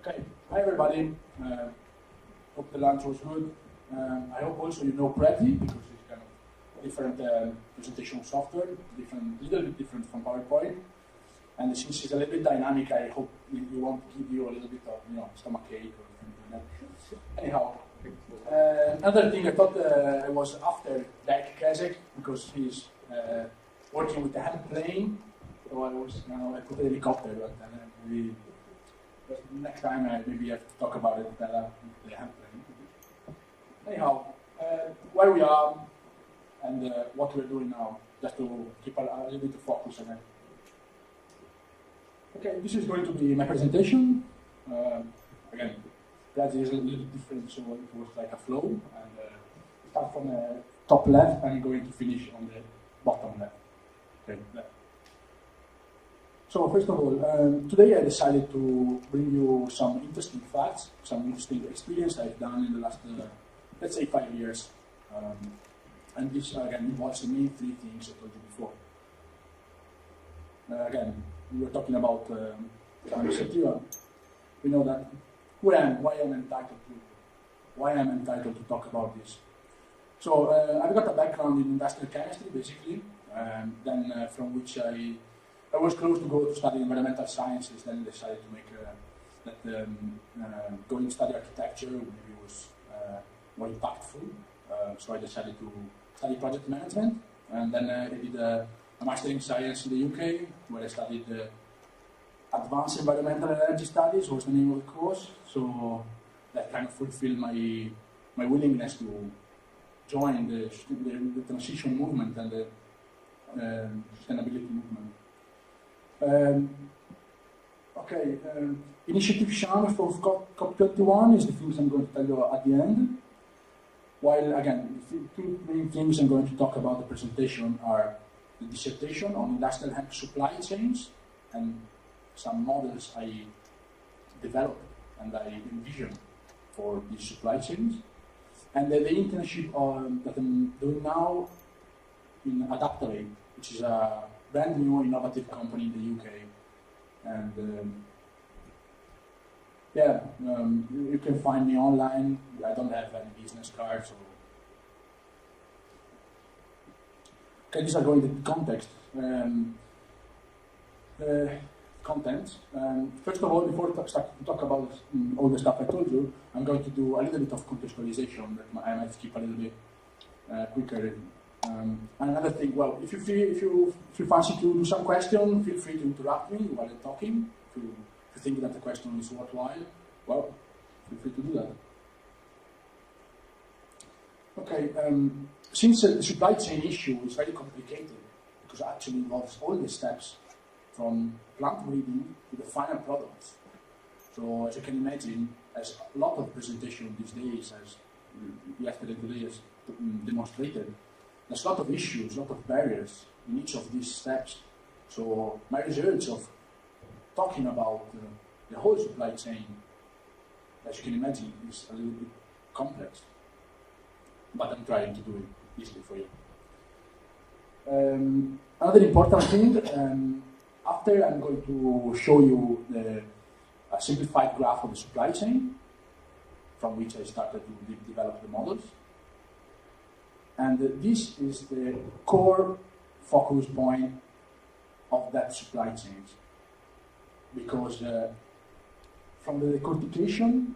Okay, hi everybody. Hope the lunch was good. I hope also you know Prezi because it's kind of different presentation software, little bit different from PowerPoint. And since it's a little bit dynamic, I hope we want to give you a little bit of stomachache or something like that. Anyhow, another thing I thought I was after Dak Kazek because he's working with the HEMP plane. So I put a helicopter, but next time I maybe have to talk about it the HEMP plane. Anyhow, where we are and what we're doing now, just to keep a little bit of focus on it. Okay, this is going to be my presentation. Again, that is a little bit different, so it was like a flow. And start from the top left and going to finish on the bottom left. Okay, left. So first of all, today I decided to bring you some interesting facts, some interesting experience I've done in the last, let's say, 5 years. And this, again, involves the main three things I told you before. Again, we were talking about pharmaceutical. We know that who I am, why I'm entitled to talk about this. So I've got a background in industrial chemistry, basically, then from which I was close to go to study environmental sciences, then decided to make that going to study architecture maybe was more impactful. So I decided to study project management, and then I did a master in science in the UK, where I studied advanced environmental energy studies was the name of the course. So that kind of fulfilled my willingness to join the transition movement and the sustainability movement. Initiative challenge for COP21 is the things I'm going to tell you at the end. While, again, the two main things I'm going to talk about the presentation are the dissertation on industrial hemp supply chains and some models I developed and I envisioned for these supply chains, and the internship that I'm doing now in Adaptavate, which is a brand new innovative company in the UK. And you can find me online. I don't have any business cards. Okay, these are going to context. Content. First of all, before I start to talk about all the stuff I told you, I'm going to do a little bit of contextualization that I might skip a little bit quicker. Another thing, well, if you fancy to do some question, feel free to interrupt me while I'm talking. If you think that the question is worthwhile, well, feel free to do that. Okay, since the supply chain issue is very complicated, because it actually involves all the steps from plant breeding to the final products. So as you can imagine, there's a lot of presentation these days, as yesterday and today has demonstrated. There's a lot of issues, a lot of barriers in each of these steps. So my research of talking about the whole supply chain, as you can imagine, is a little bit complex. But I'm trying to do it easily for you. Another important thing, after I'm going to show you a simplified graph of the supply chain, from which I started to develop the models. And this is the core focus point of that supply chain. Because from the decortication,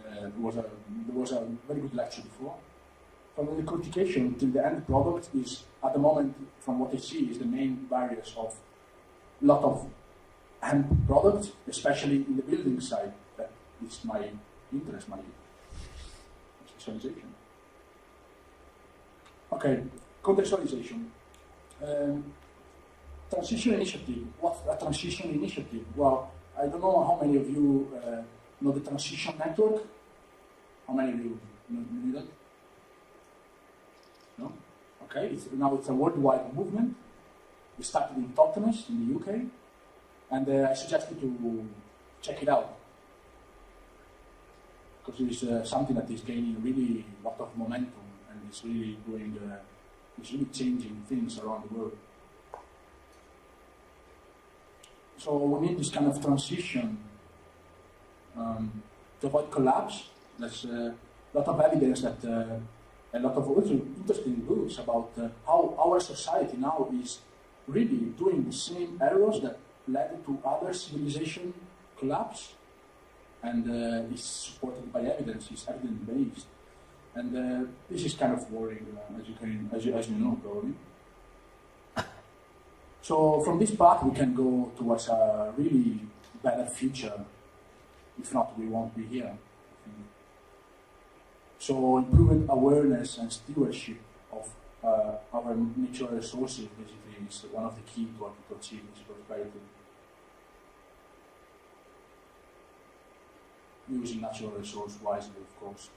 there was a very good lecture before, from the decortication till the end product is, at the moment, from what I see, is the main barriers of a lot of hemp products, especially in the building side. That is my interest, my specialization. Okay, contextualization. Transition initiative. What's a transition initiative? Well, I don't know how many of you know the transition network. How many of you know that? No? Okay, now it's a worldwide movement. We started in Tottenham in the UK, and I suggest you to check it out. Because it's something that is gaining really a lot of momentum. And it's really it's really changing things around the world. So we need this kind of transition to avoid collapse. There's a lot of evidence that a lot of also interesting books about how our society now is really doing the same errors that led to other civilization collapse, and is supported by evidence, is evidence-based. And this is kind of worrying, as you know, probably. So from this path, we can go towards a really better future. If not, we won't be here. So improved awareness and stewardship of our natural resources basically is one of the key to achieve this prosperity. Using natural resource wisely, of course.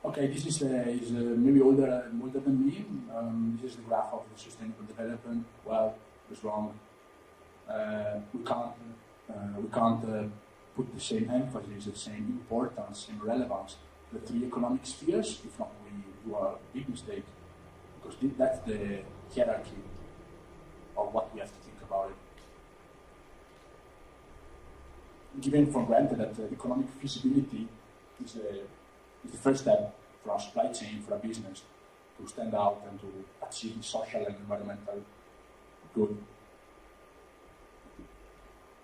Okay, this is maybe older than me. This is the graph of the sustainable development. Well, it's wrong. We can't put the same emphasis, the same importance, same relevance to the three economic spheres. If not, we do a big mistake, because that's the hierarchy of what we have to think about it. Given for granted that economic feasibility is the first step for our supply chain, for a business to stand out and to achieve social and environmental good.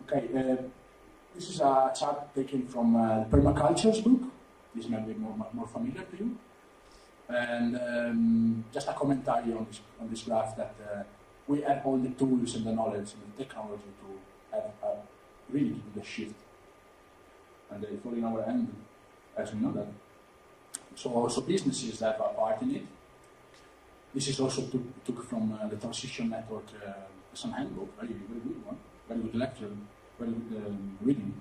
Okay, this is a chart taken from the Permaculture's book. This may be more familiar to you. And just a commentary on this graph that we have all the tools and the knowledge and the technology to have really do the shift. And it's all in our hand, as we know that. So businesses have a part in it. This is also took from the Transition Network, some handbook, very good one, very good lecture, very good reading.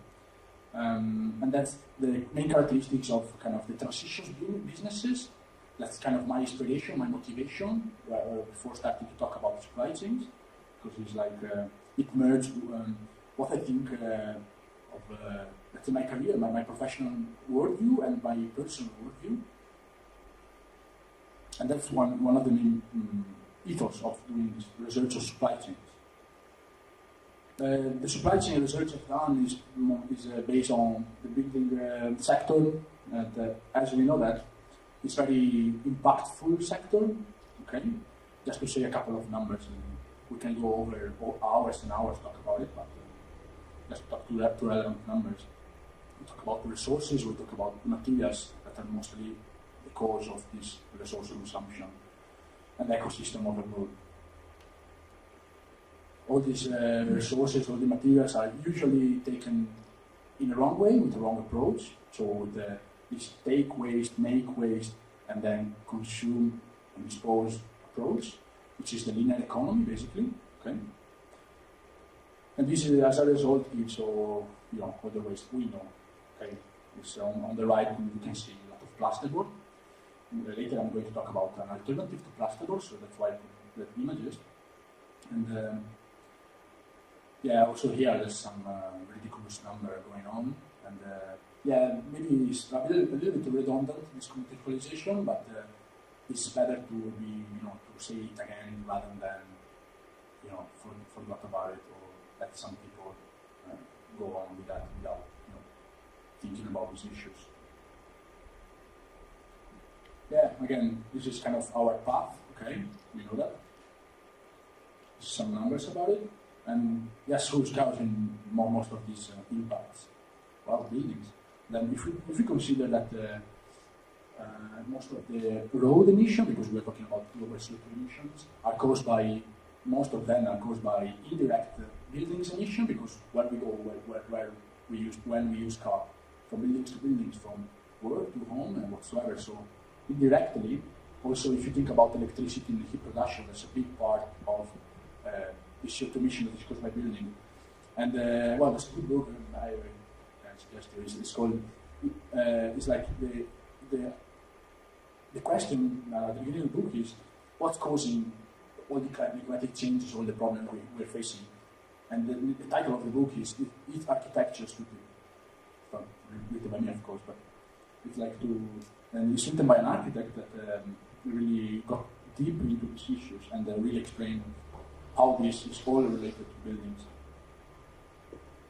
And that's the main characteristics of kind of the transition businesses. That's kind of my inspiration, my motivation, before starting to talk about supply chains, because it's like it merged what I think of that's my career, my professional worldview and my personal worldview. And that's one of the main ethos of doing this research on supply chains. The supply chain research I've done is based on the building sector, and as we know that it's very impactful sector. Okay, just to say a couple of numbers, and we can go over hours and hours talk about it, but just talk to relevant numbers. We talk about the resources, we talk about materials that are mostly the cause of this resource consumption, and the ecosystem overall. All these resources, all the materials are usually taken in the wrong way, with the wrong approach. So with this take waste, make waste, and then consume and dispose approach, which is the linear economy, basically. Okay. And this is, as a result, gives all the waste we know. Okay. It's on the right, you can see a lot of plasterboard. Later, I'm going to talk about an alternative to plasterboard, so that's why I put the images. And yeah, also here there's some ridiculous number going on, and yeah, maybe it's a little bit redundant, this contextualization, but it's better to be, to say it again rather than, forget about it or let some people go on with that without, thinking about these issues. Yeah, again, this is kind of our path, okay, we know that. Some numbers about it. And yes, who's causing most of these impacts? Well, buildings. Then if we consider that most of the road emissions, because we're talking about global CO2 emissions, most of them are caused by indirect buildings emission, because where we go, when we use car, from buildings to buildings, from work to home and whatsoever. So indirectly, also if you think about electricity in the heat production, that's a big part of the CO2 emission that is caused by building. And well, that's a good book. I suggest it. It's called. It's like the question at the beginning of the book is what's causing all the climatic changes, all the problems we're facing. And the title of the book is "Is Architecture Stupid?" It's not written by me, of course, but it's like and it's written by an architect that really got deep into these issues and really explained how this is all related to buildings.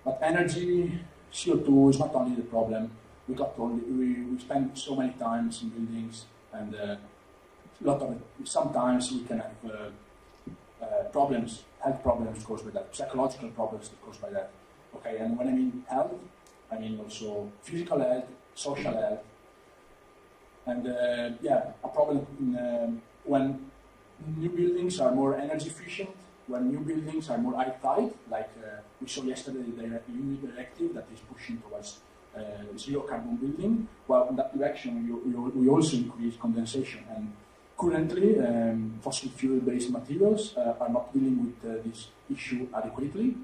But energy, CO2 is not only the problem. We spend so many times in buildings, and sometimes we can have problems, health problems caused by that, psychological problems caused by that. Okay, and when I mean health, I mean also physical health, social health, and a problem when new buildings are more energy efficient, when new buildings are more airtight, like we saw yesterday, the EU directive that is pushing towards zero carbon building. Well, in that direction, we also increase condensation. And currently, fossil fuel-based materials are not dealing with this issue adequately.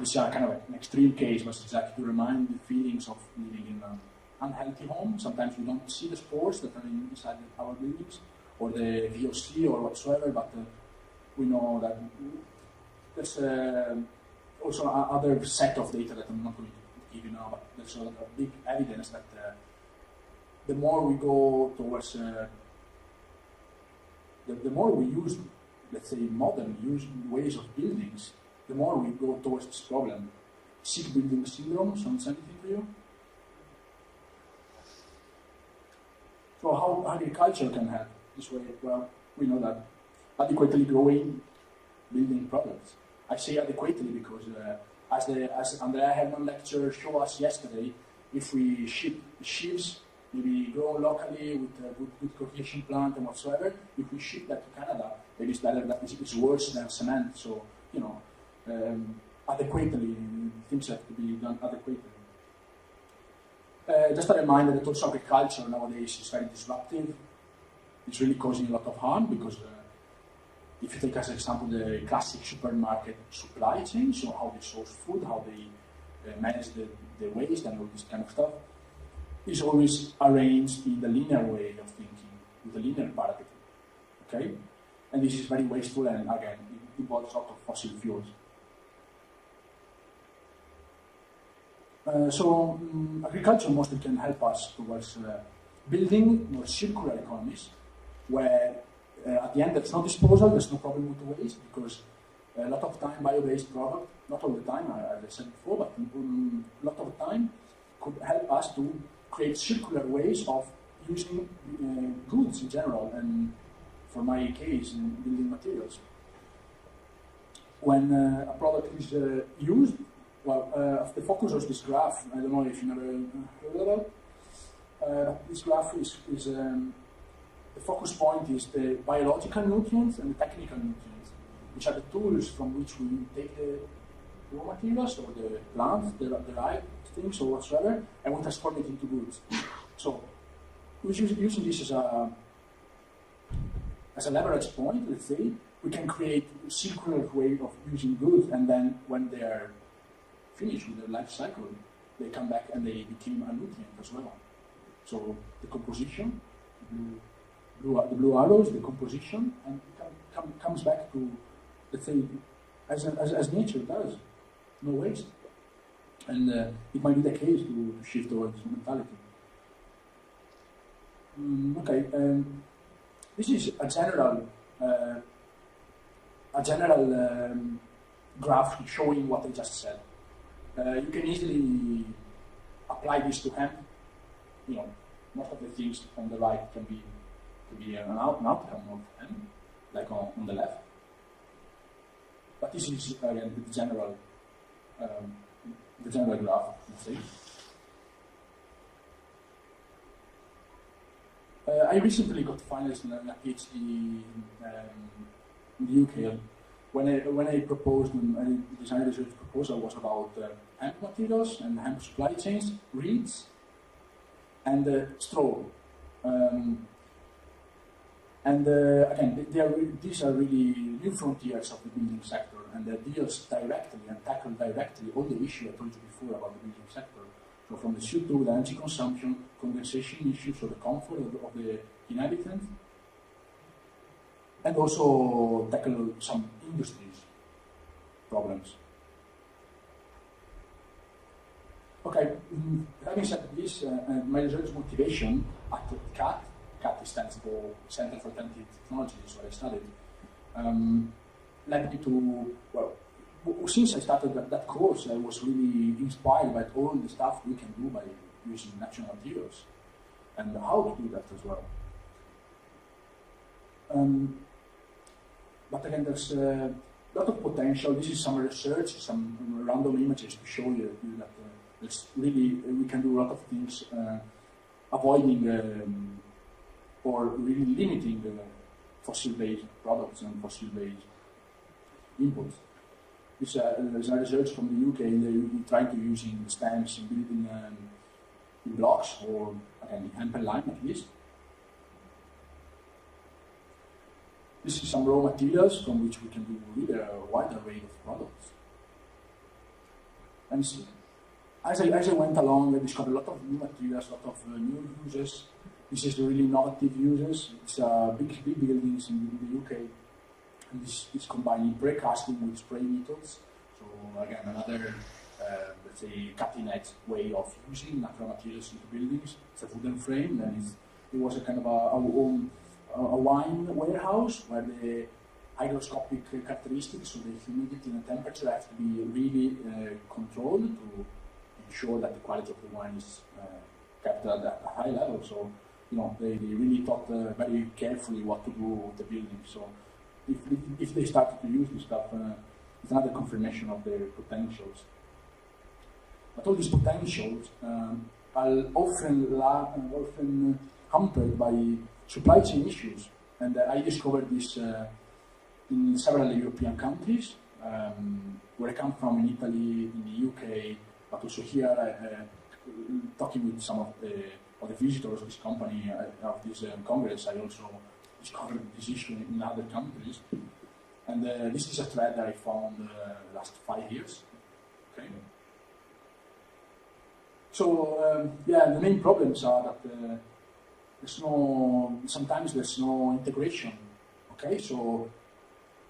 This is kind of an extreme case, but exactly to remind the feelings of living in an unhealthy home. Sometimes we don't see the spores that are inside our buildings, or the VOC or whatsoever, but we know that there's also other set of data that I'm not going to give you now, but there's a big evidence that the more we go towards, the more we use, let's say, modern ways of buildings, the more we go towards this problem. Sick building syndrome, sounds anything to you? So how agriculture can help this way? Well, we know that adequately growing building products. I say adequately because as Andrea Herman lecture showed us yesterday, if we ship sheaves, maybe grown locally with a good cohesion plant and whatsoever, if we ship that to Canada, maybe it's better, that it's worse than cement. So, you know, adequately, things have to be done adequately. Just a reminder that also agriculture nowadays is very disruptive. It's really causing a lot of harm because if you take as an example the classic supermarket supply chain, so how they source food, how they manage the waste and all this kind of stuff, is always arranged in the linear way of thinking, with the linear paradigm. Okay? And this is very wasteful, and again, it involves a lot of fossil fuels. Agriculture mostly can help us towards building more circular economies, where at the end there's no disposal, there's no problem with waste, because a lot of time bio-based product, not all the time, as I said before, but a lot of time could help us to create circular ways of using goods in general, and for my case, in building materials. When a product is used, well, the focus of this graph, I don't know if you never heard of it. This graph is the focus point is the biological nutrients and the technical nutrients, which are the tools from which we take the raw materials or the plants, the derived things or whatsoever, and we transform it into goods. So, using this as a leverage point, let's say, we can create a circular way of using goods, and then when they are finished with their life cycle, they come back and they become a nutrient as well. So the composition, the blue arrows, the composition, and it comes back to, let's say, as nature does, no waste. And it might be the case to shift towards mentality. This is a general graph showing what I just said. You can easily apply this to hemp. You know, most of the things on the right can be an outcome of hemp, like on the left. But this is again the general graph, let's say. I recently got finalist in a PhD in the UK. When I proposed, I designed a research proposal was about hemp materials and hemp supply chains, reeds, and straw. Again, these are really new frontiers of the building sector, and they deals directly and tackle directly all the issues I told you before about the building sector. So from the CO2, the energy consumption, condensation issues, or the comfort of the inhabitants, and also tackle some industries problems. Okay, having said this, my research motivation at CAT CATI stands for Center for Alternative Technologies, where I studied, led me to, well, since I started that course, I was really inspired by all the stuff we can do by using natural materials and how to do that as well. But again, there's a lot of potential. This is some research, some random images to show you that there's really, we can do a lot of things avoiding or really limiting fossil-based products and fossil-based inputs. There's a research from the UK, they're trying to using stems in building in blocks, or again, hemp and lime at least. This is some raw materials from which we can do really a wider array of products. And as I went along, I discovered a lot of new materials, a lot of new uses. This is the really innovative uses. It's big buildings in the UK. And this is combining precasting with spray needles. So again, another, let's say, cutting-edge way of using natural materials into buildings. It's a wooden frame, and it was a kind of a wine warehouse where the hygroscopic characteristics, so the humidity and the temperature, have to be really controlled to ensure that the quality of the wine is kept at a high level. So, you know, they really thought very carefully what to do with the building. So, if they started to use this stuff, it's another confirmation of their potentials. But all these potentials are often hampered by supply chain issues, and I discovered this in several European countries, where I come from, in Italy, in the UK, but also here, talking with some of the visitors of this company, of this congress, I also discovered this issue in other countries. And this is a thread that I found last 5 years. Okay. So, yeah, the main problems are that sometimes there's no integration. Okay, so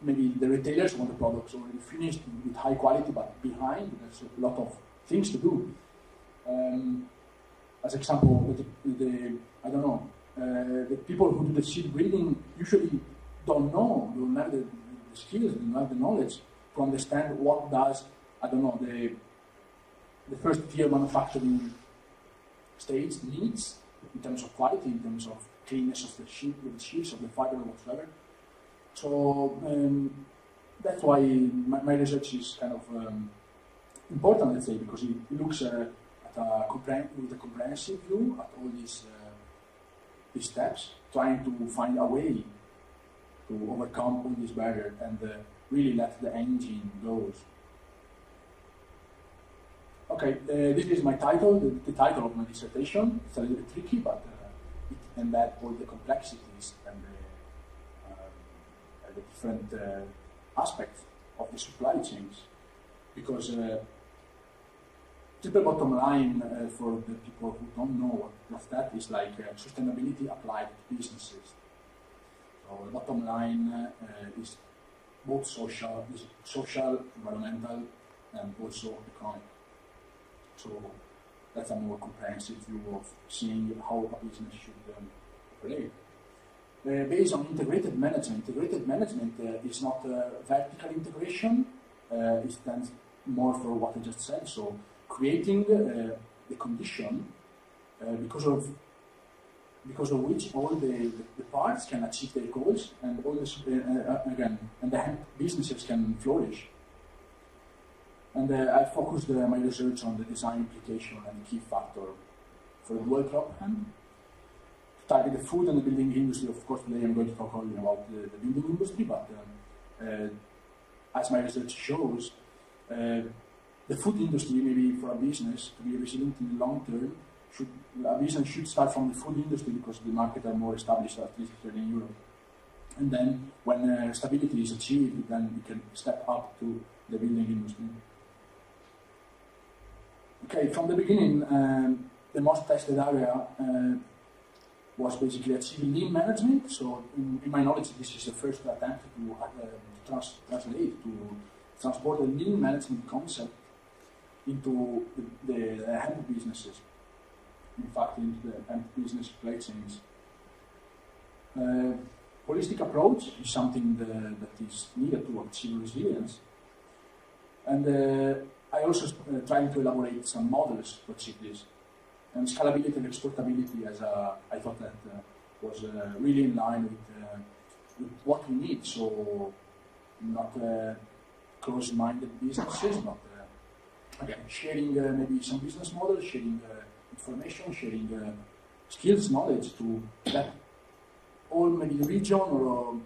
maybe the retailers want the products already finished with high quality, but behind there's a lot of things to do. As example, I don't know, the people who do the seed breeding usually don't have the skills, don't have the knowledge to understand what does, I don't know, the first tier manufacturing stage needs in terms of quality, in terms of cleanness of the sheaves, of the fiber, whatsoever. So that's why my research is kind of important, let's say, because it looks with a comprehensive view at all these steps, trying to find a way to overcome all these barriers and really let the engine go. Okay, this is my title, the title of my dissertation. It's a little bit tricky, but it embeds all the complexities and the different aspects of the supply chains. Because triple bottom line, for the people who don't know what that is, like sustainability applied to businesses. So the bottom line is both social, environmental, and also economic. So that's a more comprehensive view of seeing how a business should operate. Based on integrated management is not vertical integration. It stands more for what I just said. So creating the condition because of which all the parts can achieve their goals, and all this and the hemp businesses can flourish. And I focused my research on the design implication and the key factor for the dual crop hemp. To target the food and the building industry, of course, today I'm going to talk only about the building industry, but as my research shows, the food industry, maybe for a business to be resilient in the long term, a business should start from the food industry because the markets are more established, at least here in Europe. And then when stability is achieved, then we can step up to the building industry. Okay, from the beginning, the most tested area was basically achieving lean management. So, in my knowledge, this is the first attempt to transport the lean management concept into the hemp businesses. In fact, into the hemp business supply chains. Holistic approach is something that is needed to achieve resilience. And I also trying to elaborate some models to achieve this. And scalability and exportability, as I thought that was really in line with what we need. So not close-minded businesses, not again sharing maybe some business models, sharing information, sharing skills, knowledge to that all maybe the region or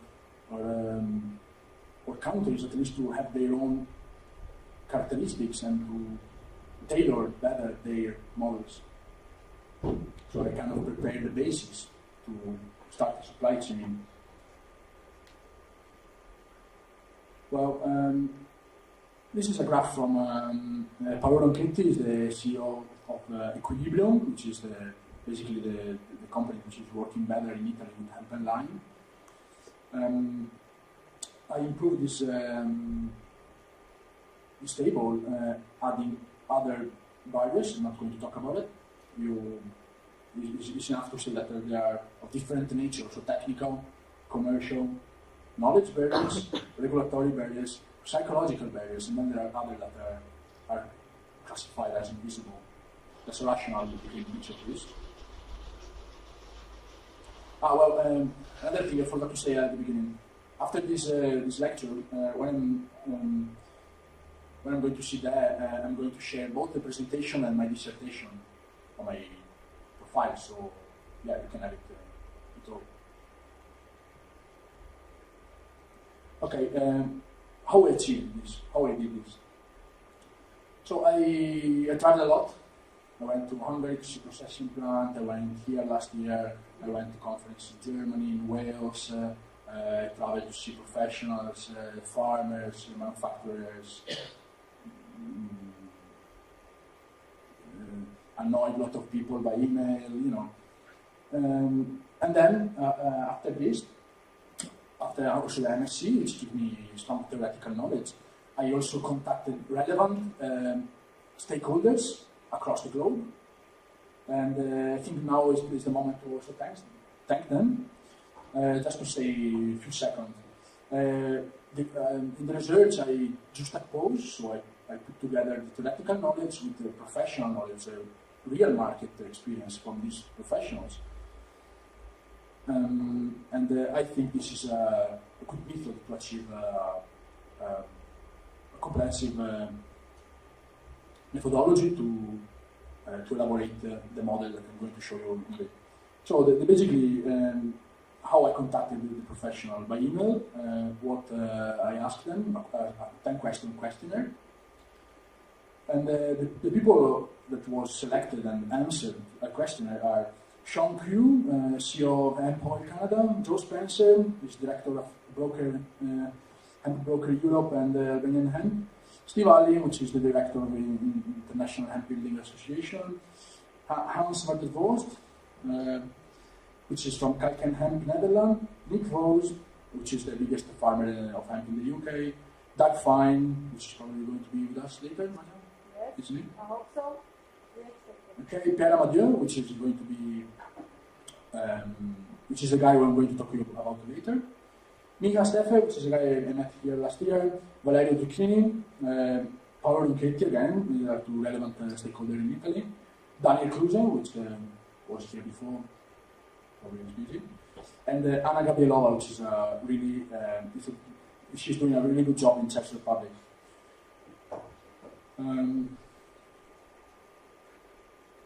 countries at least to have their own characteristics and to tailor better their models. So I kind of prepare the basis to start the supply chain. Well, this is a graph from Paolo Ronchetti, is the CEO of Equilibrium, which is basically the company which is working better in Italy with hemp and lime. I improved this table, adding other barriers. I'm not going to talk about it. It's enough to say that they are of different nature, so technical, commercial, knowledge barriers, regulatory barriers, psychological barriers, and then there are others that are classified as invisible. That's rational between each of these. Another thing I forgot to say at the beginning. After this lecture, when I'm going to sit there, I'm going to share both the presentation and my dissertation on my profile. So yeah, you can have it all. Okay, how I achieved this? How I did this? So I traveled a lot. I went to Hungary to see processing plant. I went here last year. I went to conference in Germany, in Wales. I traveled to see professionals, farmers, manufacturers. Annoyed a lot of people by email, you know. And then after this, after also the MSc, which gave me some theoretical knowledge, I also contacted relevant stakeholders across the globe. And I think now is the moment to also thank them. Just to say a few seconds. In the research, I juxtapose, so I put together the theoretical knowledge with the professional knowledge, real market experience from these professionals. And I think this is a good method to achieve a comprehensive methodology to elaborate the model that I'm going to show you in a bit. So basically, how I contacted the professional by email, what I asked them, a 10-question questionnaire. And the people that was selected and answered a questionnaire are Sean Crew, CEO of Hemp Oil Canada, Joe Spencer, who's director of Hemp Broker Europe and Albanian Hemp, Steve Ali, which is the director of the International Hemp Building Association, Hans van der Vost, which is from Kalken Hemp, Netherlands, Nick Rose, which is the biggest farmer of hemp in the UK, Doug Fine, which is probably going to be with us later, yes, isn't it? I hope so. Yes, okay, Pierre Amadieu, which is going to be, which is a guy who I'm going to talk to you about later. Miha Steffe, which is a guy I met here last year, Valerio Zucchini, Paolo Ronchetti again, these are two relevant stakeholders in Italy, Daniel Kruse, which was here before, probably is busy, and Anna Gabrielova, which is really, she's doing a really good job in Czech Republic.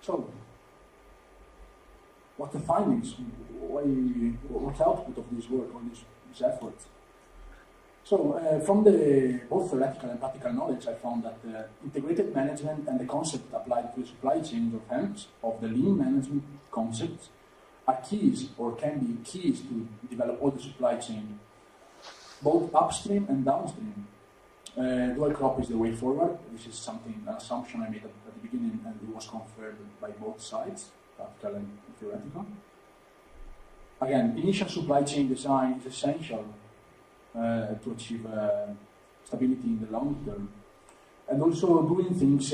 So, what the findings? What output of this work, all this effort? So, from the both theoretical and practical knowledge, I found that integrated management and the concept applied to the supply chain of hemp, of the lean management concepts, are keys or can be keys to develop all the supply chain, both upstream and downstream. Dual crop is the way forward. This is an assumption I made at the beginning, and it was confirmed by both sides, practical and theoretical. Again, initial supply chain design is essential to achieve stability in the long term. And also doing things,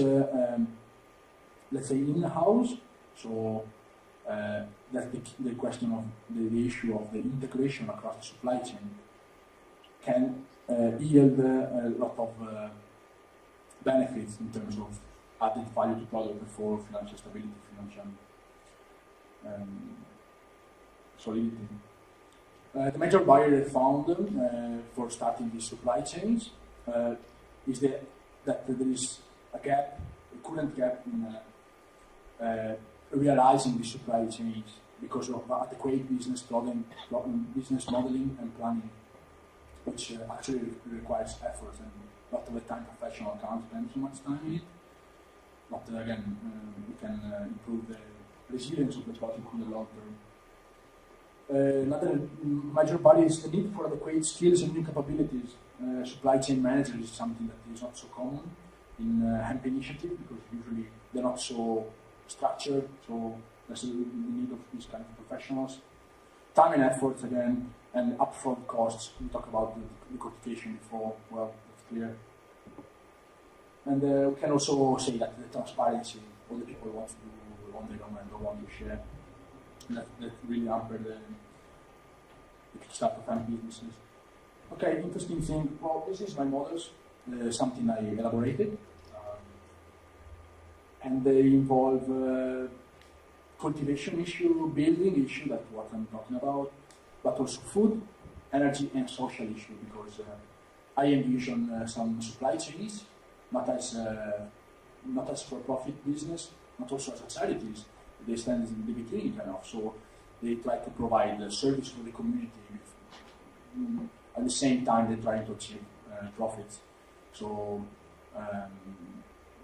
let's say, in-house, so that's the question of the issue of the integration across the supply chain can yield a lot of benefits in terms of added value to product for financial stability, financial solidity. The major barrier found for starting these supply chains is that there is a current gap in realizing the supply chains because of adequate business modeling and planning, which actually requires effort, and a lot of the time professional can't spend so much time in it. But again, we can improve the resilience of the project in the long term. Another major barrier is the need for adequate skills and new capabilities. Supply chain manager is something that is not so common in HEMP initiative because usually they're not so structured, so there's a need of these kind of professionals. Time and effort again, and upfront costs. We talked about the quantification before, well, that's clear. And we can also say that the transparency, all the people want to do on their own and don't want to share, that really hamper the start of HEMP businesses. Okay, interesting thing. Well, this is my models, something I elaborated. And they involve cultivation issue, building issue, that's what I'm talking about, but also food, energy, and social issue, because I envision some supply chains, not as for-profit business, not also as charities. They stand in the between, kind of, so they try to provide a service for the community. At the same time, they're trying to achieve profits. So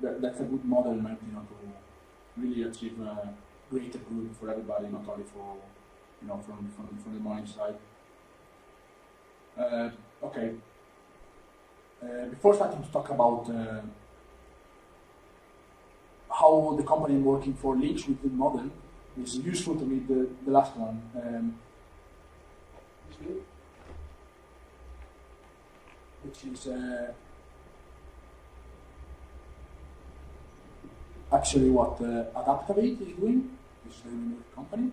that's a good model, in my opinion, to really achieve greater good for everybody, not only for from the money side. Okay. Before starting to talk about how the company I'm working for links with the model, it's useful to read the last one. Which is actually what Adaptavate is doing, which is the name of the company.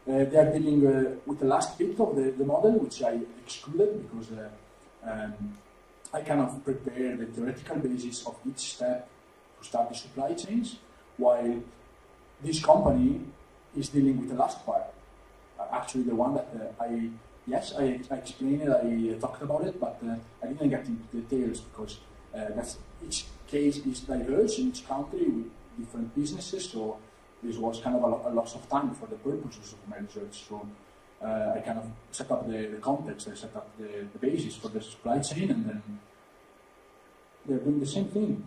They are dealing with the last bit of the model, which I excluded because I kind of prepare the theoretical basis of each step to start the supply chains, while this company is dealing with the last part. Actually, the one that I explained it, I talked about it, but I didn't get into details because each case is diverse in each country with different businesses, so this was kind of a loss of time for the purposes of my research. So I kind of set up the context, I set up the basis for the supply chain, and then they're doing the same thing.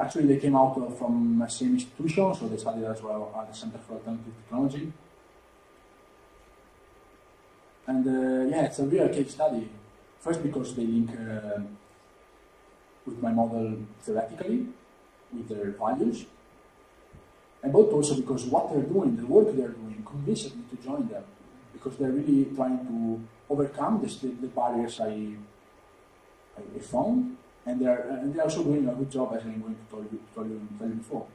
Actually, they came out from the same institution, so they studied as well at the Center for Alternative Technology. And it's a real case study. First, because they link with my model theoretically, with their values, and both also because what they're doing, the work they're doing, convinced me to join them, because they're really trying to overcome the barriers I found, and they're also doing a good job, as I'm going to tell you before.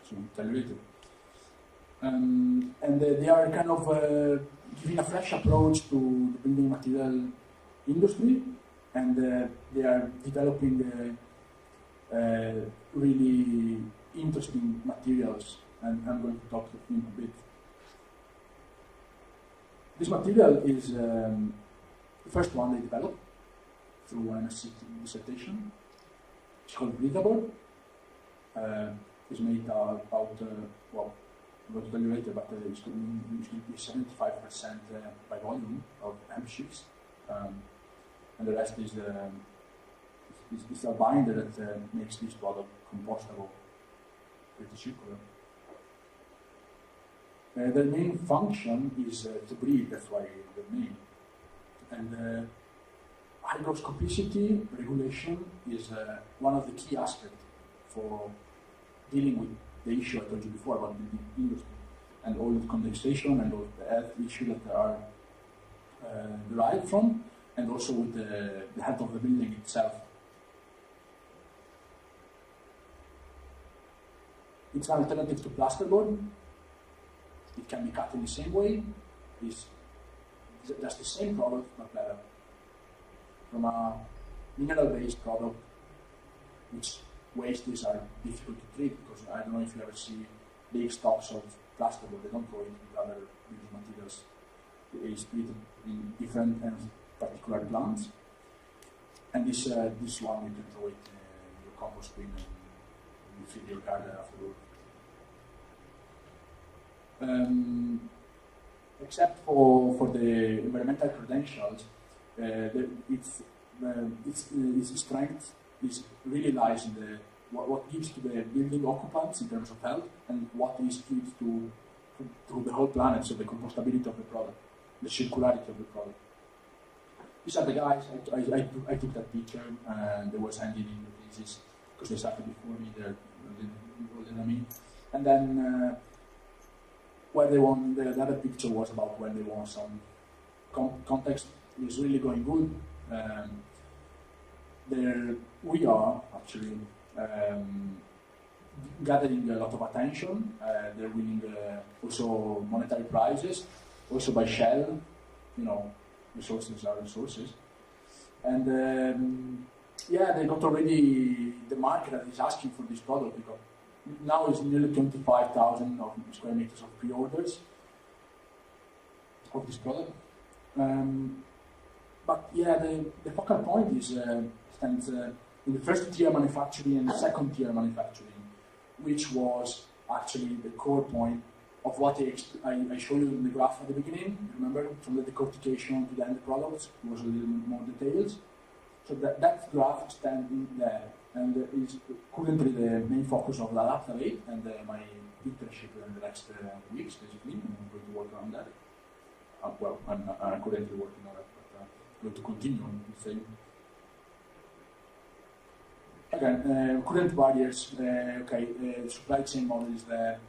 So I'll tell you later. And they are kind of giving a fresh approach to the building material industry, and they are developing really interesting materials, and I'm going to talk to him a bit. This material is the first one they developed through an MSc dissertation. It's called Breathable. It's made about, well, I'm going to tell you later, but it's usually 75% by volume of hemp sheets, and the rest is a binder that makes this product compostable, pretty circular. The main function is to breathe, that's why the name. And hygroscopicity regulation is one of the key aspects for dealing with the issue I told you before about the industry, and all the condensation and all the health issues that are derived from, and also with the health of the building itself. It's an alternative to plasterboard. it can be cut in the same way. It's just the same product, but better. From a mineral-based product, which wastes are difficult to treat, because I don't know if you ever see big stocks of plasterboard. They don't go into other building materials. It's treated in different and particular plants. And this one you can throw it in your compost bin and you feed your garden afterward. Except for the environmental credentials, its strength really lies in what gives to the building occupants in terms of health, and what is gives to the whole planet, so the compostability of the product, the circularity of the product. These are the guys. I took that picture, and they were sending in the thesis because they started before me. They're older than me, and then. Where they won, the other picture was about when they won some context is really going good. We are actually gathering a lot of attention. They're winning also monetary prizes, also by Shell. You know, resources are resources. And yeah, they got already the market that is asking for this product, because now it's nearly 25,000 square meters of pre-orders of this product. But yeah, the focal point is stands in the first tier manufacturing and the second tier manufacturing, which was actually the core point of what I showed you in the graph at the beginning. Remember, from the decortication to the end products, it was a little bit more details. So that graph stands in there. And is currently the main focus of the Adaptavate and my internship in the next weeks, basically. I'm going to work on that. Well, I'm currently working on it, but I'm going to continue on the same. Again, current barriers. Supply chain model is there.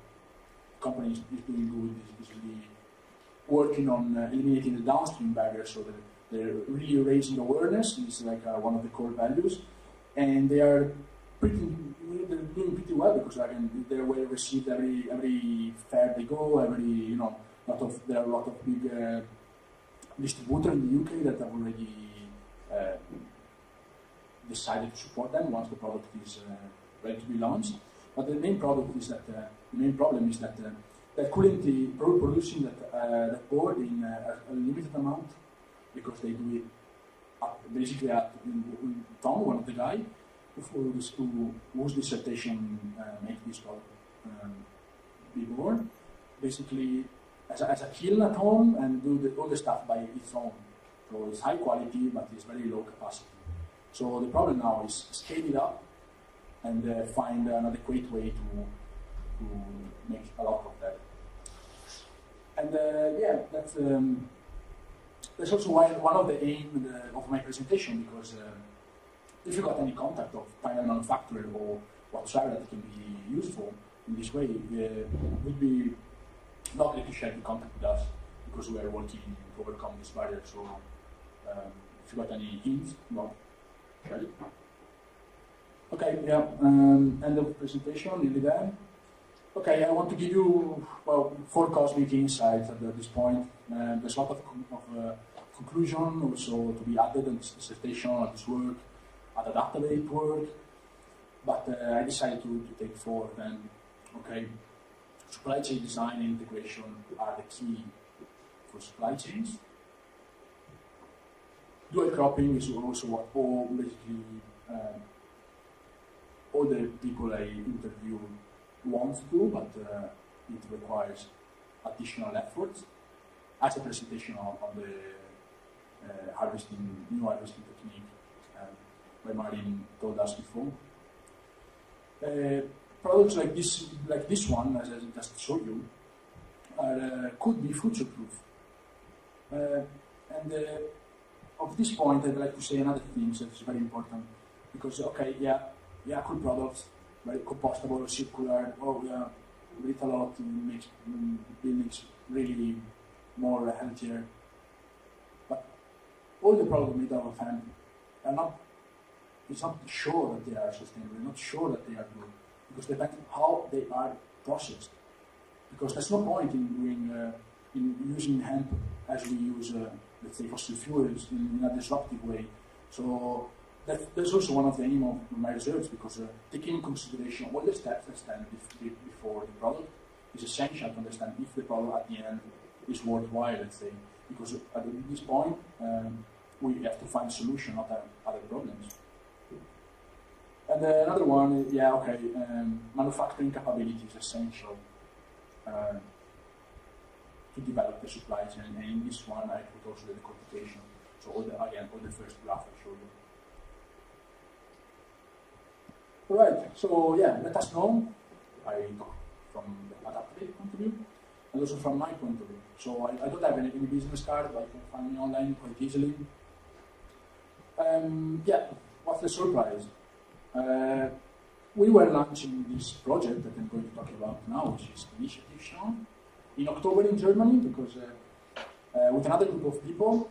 The company is doing good. Is really working on eliminating the downstream barriers, so that they're really raising awareness. It's like one of the core values. And they are doing pretty well, because they're well received every fair they go. There are a lot of big distributors in the UK that have already decided to support them once the product is ready to be launched. But the main problem is that they're currently producing that board in a limited amount, because they do it. Basically, Tom, one of the guys whose dissertation made this product be born, basically as a kiln at home, and do all the stuff by its own. So it's high quality, but it's very low capacity. So the problem now is scale it up and find an adequate way to make a lot of that. And yeah, that's also one of the aims of my presentation, because if you got any contact of final manufacturer or whatsoever that can be useful in this way, would be not let to share the contact with us, because we are working to overcome this barrier. So if you got any hints, well, share it. Okay, yeah, end of presentation, nearly there. Okay, I want to give you, 4 cosmic insights at this point. There's a lot of conclusion also to be added on this dissertation, on this work, at Adaptavate work, but I decided to take 4 then. Okay, supply chain design and integration are the key for supply chains. Dual cropping is also what all the people I interview want to do, but it requires additional efforts. As a presentation on the new harvesting technique by Marin told us before. Products like this one, as I just showed you, could be future-proof. And of this point, I'd like to say another thing that is very important, because cool products, very compostable, circular. We eat a lot, makes buildings really more healthier. But all the products made out of hemp are not. It's not sure that they are sustainable. Not sure that they are good, because it depends on how they are processed. because there's no point in doing in using hemp as we use, let's say, fossil fuels in a disruptive way. So that's also one of the aim of my research, because taking in consideration all the steps that stand before the product is essential to understand if the product at the end is worthwhile, let's say, because at this point we have to find a solution, not other problems. And another one, manufacturing capability is essential to develop the supply chain, and in this one I put also the quantification. So all the first graph I showed you. Alright, so yeah, let us know. I talk from the adaptive point of view, and also from my point of view. So I don't have any business card, but you can find me online quite easily. What's the surprise? We were launching this project that I'm going to talk about now, which is Initiative Shown, in October in Germany, because with another group of people,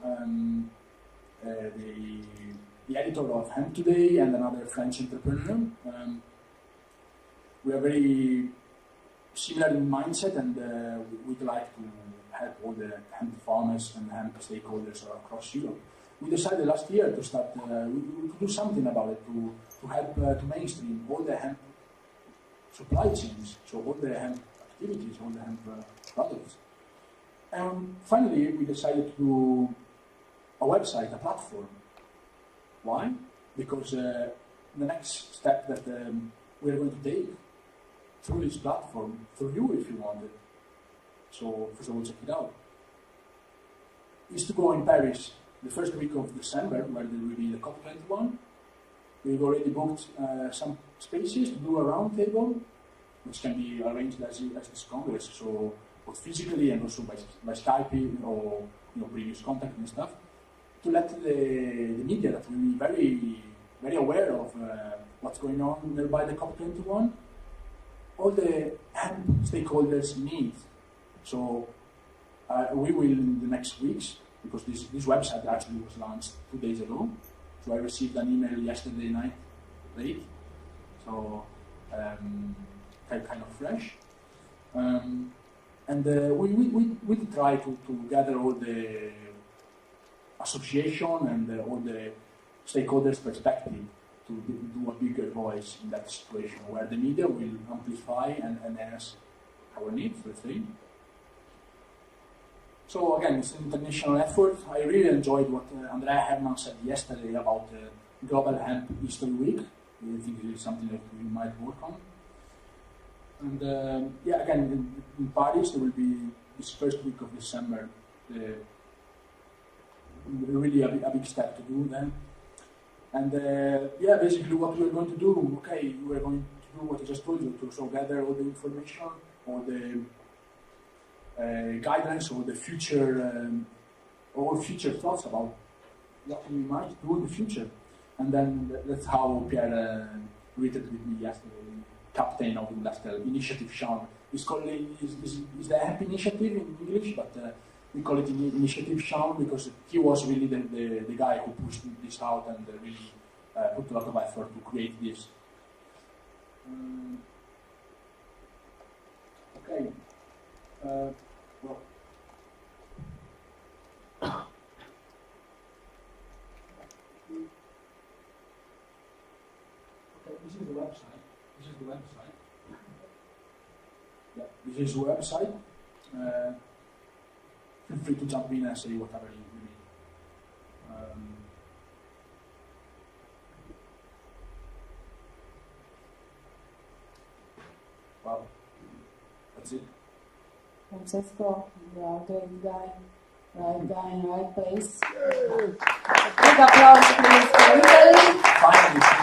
the editor of HEMP Today and another French entrepreneur. We are very similar in mindset, and we'd like to help all the hemp farmers and hemp stakeholders across Europe. We decided last year to start to do something about it, to help to mainstream all the hemp supply chains, so all the hemp activities, all the hemp products. And finally, we decided to do a website, a platform. Why? Because the next step that we are going to take through this platform, through you if you want it, so first of all check it out, is to go in Paris the first week of December, where there will be the COP21. We've already booked some spaces to do a roundtable, which can be arranged as this Congress, so both physically and also by Skype or previous contact and stuff, to let the media that will be very, very aware of what's going on nearby the COP21, all the hemp stakeholders need. So we will in the next weeks, because this website actually was launched 2 days ago. So I received an email yesterday night, late, so kind of fresh. And we try to gather all the association and all the stakeholders' perspective to do a bigger voice in that situation, where the media will amplify and enhance our needs, let's say. So again, it's an international effort. I really enjoyed what Andrea Herman said yesterday about Global Hemp History Week. I think it is something that we might work on. And again, in Paris, there will be this first week of December, really a big step to do then. And basically what we're going to do, we're going to do what I just told you, to so gather all the information, all the guidelines, or the future, all future thoughts about what we might do in the future. And then that's how Pierre greeted with me yesterday, captain of industrial initiative Sean. It's called is the HEMP initiative in English, but we call it initiative Sean because he was really the guy who pushed this out and really put a lot of effort to create this. This is the website. Yeah, this is the website. Feel free to jump in and say whatever you need. Wow, that's it. Francesco, you are a great guy. Right guy in the right place. A big applause, please, for Italy. Finally.